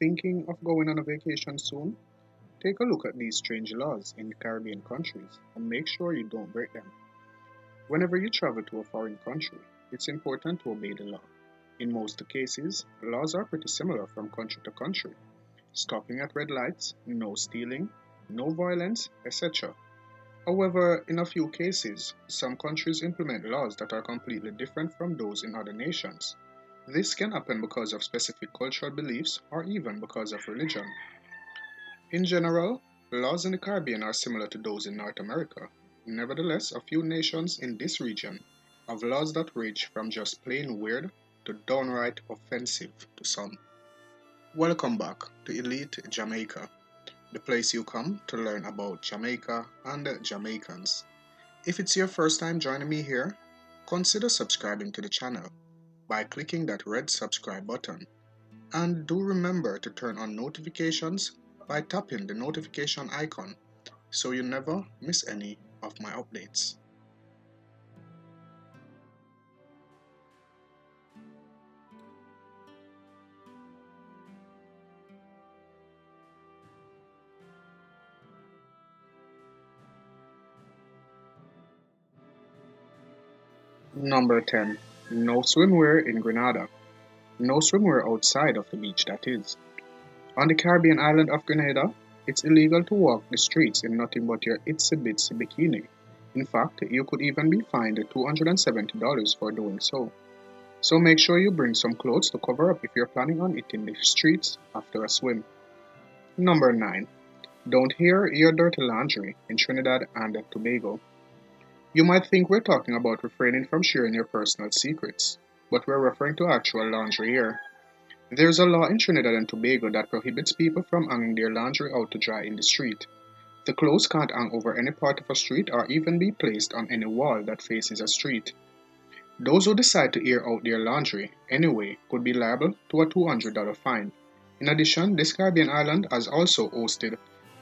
Thinking of going on a vacation soon? Take a look at these strange laws in Caribbean countries and make sure you don't break them. Whenever you travel to a foreign country, it's important to obey the law. In most cases, laws are pretty similar from country to country. Stopping at red lights, no stealing, no violence, etc. However, in a few cases, some countries implement laws that are completely different from those in other nations. This can happen because of specific cultural beliefs or even because of religion. In general, laws in the Caribbean are similar to those in North America. Nevertheless, a few nations in this region have laws that range from just plain weird to downright offensive to some. Welcome back to Elite Jamaica, the place you come to learn about Jamaica and Jamaicans. If it's your first time joining me here, consider subscribing to the channel by clicking that red subscribe button. And do remember to turn on notifications by tapping the notification icon so you never miss any of my updates. Number 10. No swimwear in Grenada. No swimwear outside of the beach, that is. On the Caribbean island of Grenada, it's illegal to walk the streets in nothing but your itsy bitsy bikini. In fact, you could even be fined $270 for doing so. So make sure you bring some clothes to cover up if you're planning on hitting the streets after a swim. Number 9. Don't air your dirty laundry in Trinidad and Tobago. You might think we're talking about refraining from sharing your personal secrets, but we're referring to actual laundry here. There's a law in Trinidad and Tobago that prohibits people from hanging their laundry out to dry in the street. The clothes can't hang over any part of a street or even be placed on any wall that faces a street. Those who decide to air out their laundry anyway could be liable to a $200 fine. In addition, this Caribbean island has also hosted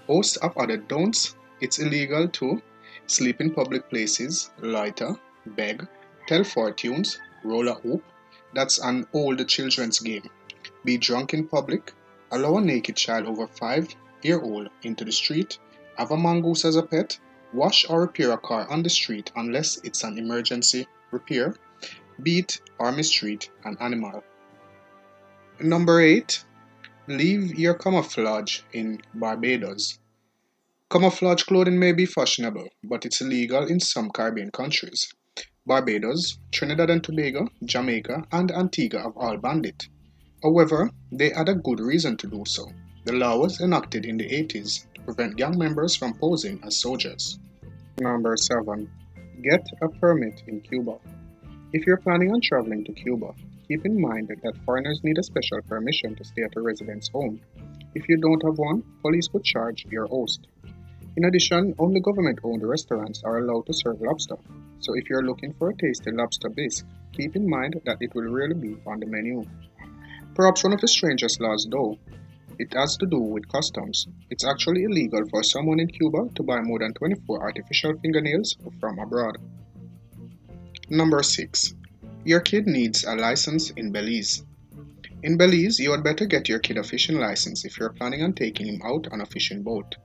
hosts of other don'ts. It's illegal to sleep in public places, loiter, beg, tell fortunes, roll a hoop, that's an old children's game, be drunk in public, allow a naked child over 5-year-old into the street, have a mongoose as a pet, wash or repair a car on the street unless it's an emergency repair, beat or mistreat an animal. Number 8. Leave your camouflage in Barbados. Camouflage clothing may be fashionable, but it's illegal in some Caribbean countries. Barbados, Trinidad and Tobago, Jamaica, and Antigua have all banned it. However, they had a good reason to do so. The law was enacted in the 80s to prevent gang members from posing as soldiers. Number 7. Get a permit in Cuba. If you're planning on traveling to Cuba, keep in mind that foreigners need a special permission to stay at a resident's home. If you don't have one, police could charge your host. In addition, only government-owned restaurants are allowed to serve lobster, so if you're looking for a tasty lobster bisque, keep in mind that it will rarely be on the menu. Perhaps one of the strangest laws though, it has to do with customs. It's actually illegal for someone in Cuba to buy more than 24 artificial fingernails from abroad. Number 6. Your kid needs a license in Belize. In Belize, you had better get your kid a fishing license if you're planning on taking him out on a fishing boat.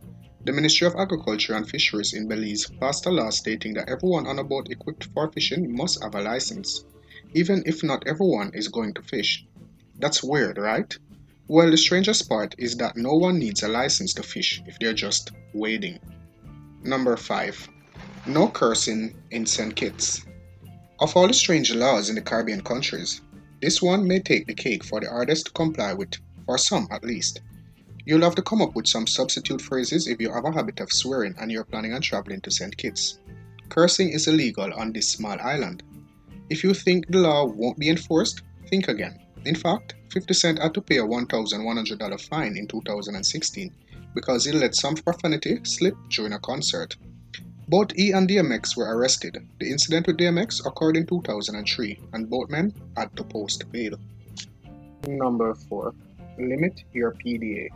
The Ministry of Agriculture and Fisheries in Belize passed a law stating that everyone on a boat equipped for fishing must have a license, even if not everyone is going to fish. That's weird, right? Well, the strangest part is that no one needs a license to fish if they're just wading. Number 5. No cursing in St. Kitts. Of all the strange laws in the Caribbean countries, this one may take the cake for the hardest to comply with, for some at least. You'll have to come up with some substitute phrases if you have a habit of swearing and you're planning on traveling to St. Kitts. Cursing is illegal on this small island. If you think the law won't be enforced, think again. In fact, 50 Cent had to pay a $1,100 fine in 2016 because he let some profanity slip during a concert. Both he and DMX were arrested. The incident with DMX occurred in 2003 and both men had to post bail. Number 4. Limit your PDA.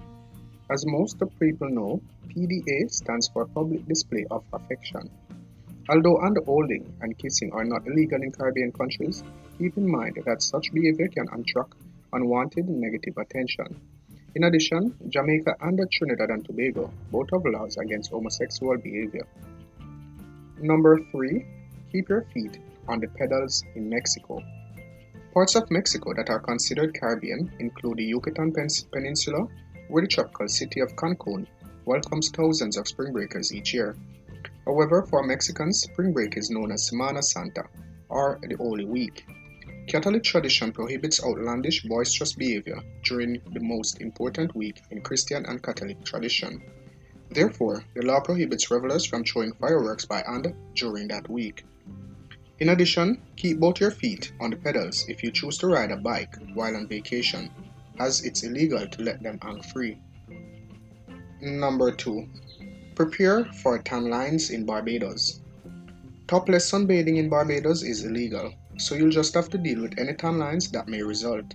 As most people know, PDA stands for Public Display of Affection. Although hand-holding and kissing are not illegal in Caribbean countries, keep in mind that such behavior can attract unwanted negative attention. In addition, Jamaica and Trinidad and Tobago both have laws against homosexual behavior. Number 3. Keep your feet on the pedals in Mexico. Parts of Mexico that are considered Caribbean include the Yucatan Peninsula, where the tropical city of Cancun welcomes thousands of spring breakers each year. However, for Mexicans, spring break is known as Semana Santa, or the Holy Week. Catholic tradition prohibits outlandish, boisterous behavior during the most important week in Christian and Catholic tradition. Therefore, the law prohibits revelers from throwing fireworks by hand during that week. In addition, keep both your feet on the pedals if you choose to ride a bike while on vacation, as it's illegal to let them hang free. Number 2. Prepare for tan lines in Barbados. Topless sunbathing in Barbados is illegal, so you'll just have to deal with any tan lines that may result.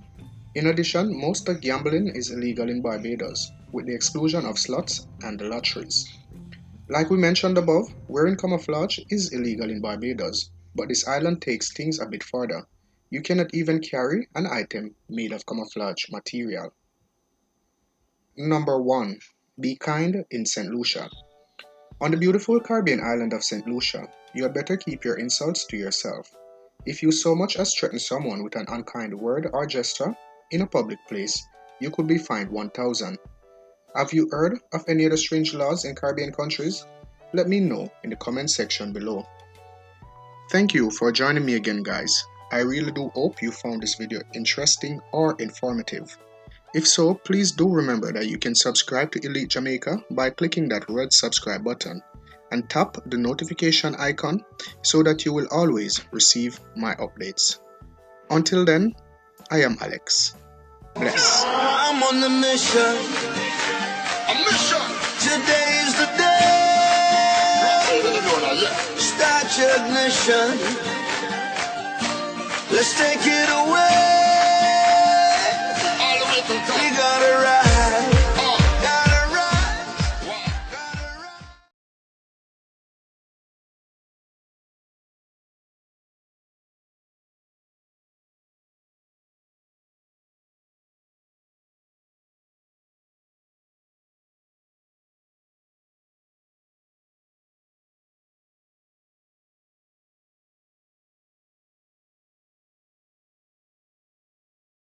In addition, most of gambling is illegal in Barbados, with the exclusion of slots and the lotteries. Like we mentioned above, wearing camouflage is illegal in Barbados, but this island takes things a bit further. You cannot even carry an item made of camouflage material. Number 1. Be kind in St. Lucia. On the beautiful Caribbean island of St. Lucia, you had better keep your insults to yourself. If you so much as threaten someone with an unkind word or gesture in a public place, you could be fined 1,000. Have you heard of any other strange laws in Caribbean countries? Let me know in the comment section below. Thank you for joining me again, guys. I really do hope you found this video interesting or informative. If so, please do remember that you can subscribe to Elite Jamaica by clicking that red subscribe button and tap the notification icon so that you will always receive my updates. Until then, I am Alex. Bless. I'm on the mission. A mission. Today's the day. Start your ignition. Let's take it away.